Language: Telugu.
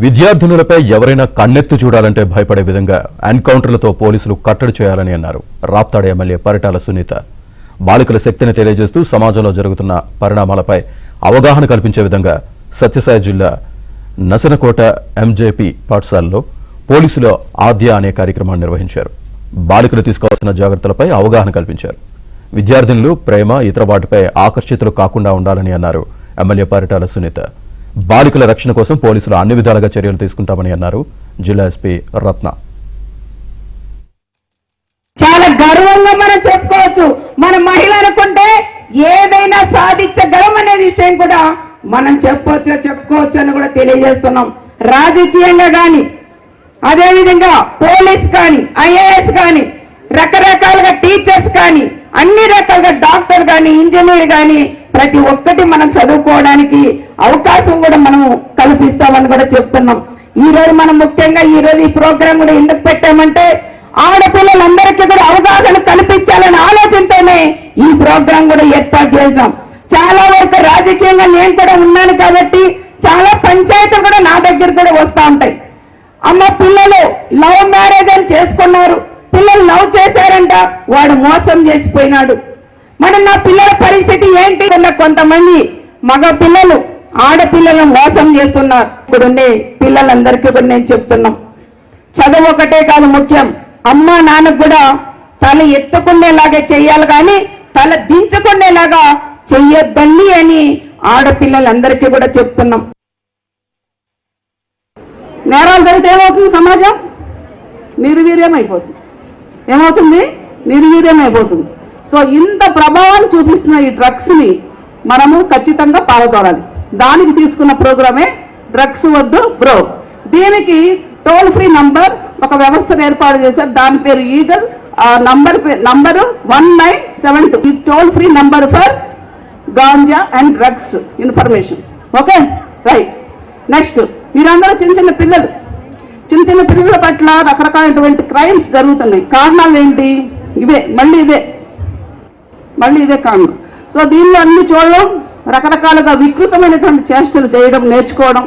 విద్యార్థినులపై ఎవరైనా కన్నెత్తి చూడాలంటే భయపడే విధంగా ఎన్కౌంటర్లతో పోలీసులు కట్టడి చేయాలని అన్నారు రాప్తాడు ఎమ్మెల్యే పరిటాల సునీత. బాలికల శక్తిని తెలియజేస్తూ సమాజంలో జరుగుతున్న పరిణామాలపై అవగాహన కల్పించే విధంగా సత్యసాయి జిల్లా నసనకోట ఎంజేపీ పాఠశాలలో పోలీసులు ఆద్య అనే కార్యక్రమాన్ని నిర్వహించారు. బాలికలు తీసుకోవాల్సిన జాగ్రత్తలపై అవగాహన కల్పించారు. విద్యార్థినులు ప్రేమ ఇతర వాటిపై ఆకర్షితులు కాకుండా ఉండాలని అన్నారు ఎమ్మెల్యే పరిటాల సునీత. బాలికల రక్షణ కోసం పోలీసులు అన్ని విధాలుగా చర్యలు తీసుకుంటామని అన్నారు జిల్లా ఎస్పీ రత్న. చాలా గర్వంగా మనం చెప్పుకోవచ్చు. మన మహిళ అనుకుంటే ఏదైనా సాధించగలం అనే విషయం కూడా మనం చెప్పుకోవచ్చు అని కూడా తెలియజేస్తున్నాం. రాజకీయంగా కానీ అదేవిధంగా పోలీస్ కానీ ఐఏఎస్ కానీ రకరకాలుగా టీచర్స్ కానీ అన్ని రకాలుగా డాక్టర్ కానీ ఇంజనీర్ కానీ ప్రతి ఒక్కటి మనం చదువుకోవడానికి అవకాశం కూడా మనం కల్పిస్తామని కూడా చెప్తున్నాం. ఈ రోజు మనం ముఖ్యంగా ఈ రోజు ఈ ప్రోగ్రాం కూడా ఎందుకు పెట్టామంటే ఆడపిల్లలందరికీ కూడా అవగాహన కల్పించాలనే ఆలోచనతోనే ఈ ప్రోగ్రాం కూడా ఏర్పాటు చేశాం. చాలా వరకు రాజకీయంగా నేను కూడా ఉన్నాను కాబట్టి చాలా పంచాయతీలు కూడా నా దగ్గర కూడా వస్తూ ఉంటాయి. అమ్మ పిల్లలు లవ్ మ్యారేజ్ అని చేసుకున్నారు, పిల్లలు లవ్ చేశారంట, వాడు మోసం చేసిపోయినాడు. మరి నా పిల్లల పరిస్థితి ఏంటి? కొంతమంది మగ పిల్లలు ఆడపిల్లలను మోసం చేస్తున్నారు. ఇప్పుడుండే పిల్లలందరికీ కూడా నేను చెప్తున్నాం, చదువు ఒకటే కాదు ముఖ్యం, అమ్మ నాన్నకు కూడా తల ఎత్తుకునేలాగే చెయ్యాలి కానీ తల దించుకునేలాగా చెయ్యొద్దండి అని ఆడపిల్లలందరికీ కూడా చెప్తున్నాం. నేరాలు జరిగితే ఏమవుతుంది? సమాజం నిర్వీర్యం అయిపోతుంది. ఏమవుతుంది? నిర్వీర్యం అయిపోతుంది. సో ఇంత ప్రభావాన్ని చూపిస్తున్న ఈ డ్రగ్స్ ని మనము ఖచ్చితంగా పాల్గొనాలి. దానికి తీసుకున్న ప్రోగ్రామే డ్రగ్స్ వద్దు బ్రో. దీనికి టోల్ ఫ్రీ నంబర్ ఒక వ్యవస్థను ఏర్పాటు చేశారు, దాని పేరు Eagle. Number 1972 toll free number for ganja and drugs information. Okay right. Next, మీరందరూ చిన్న చిన్న పిల్లల పట్ల రకరకాలైనటువంటి క్రైమ్స్ జరుగుతున్నాయి. కారణాలు ఏంటి? మళ్ళీ ఇదే కారణం. సో దీనిలో అన్ని చూడడం, రకరకాలుగా వికృతమైనటువంటి చేష్టలు చేయడం నేర్చుకోవడం,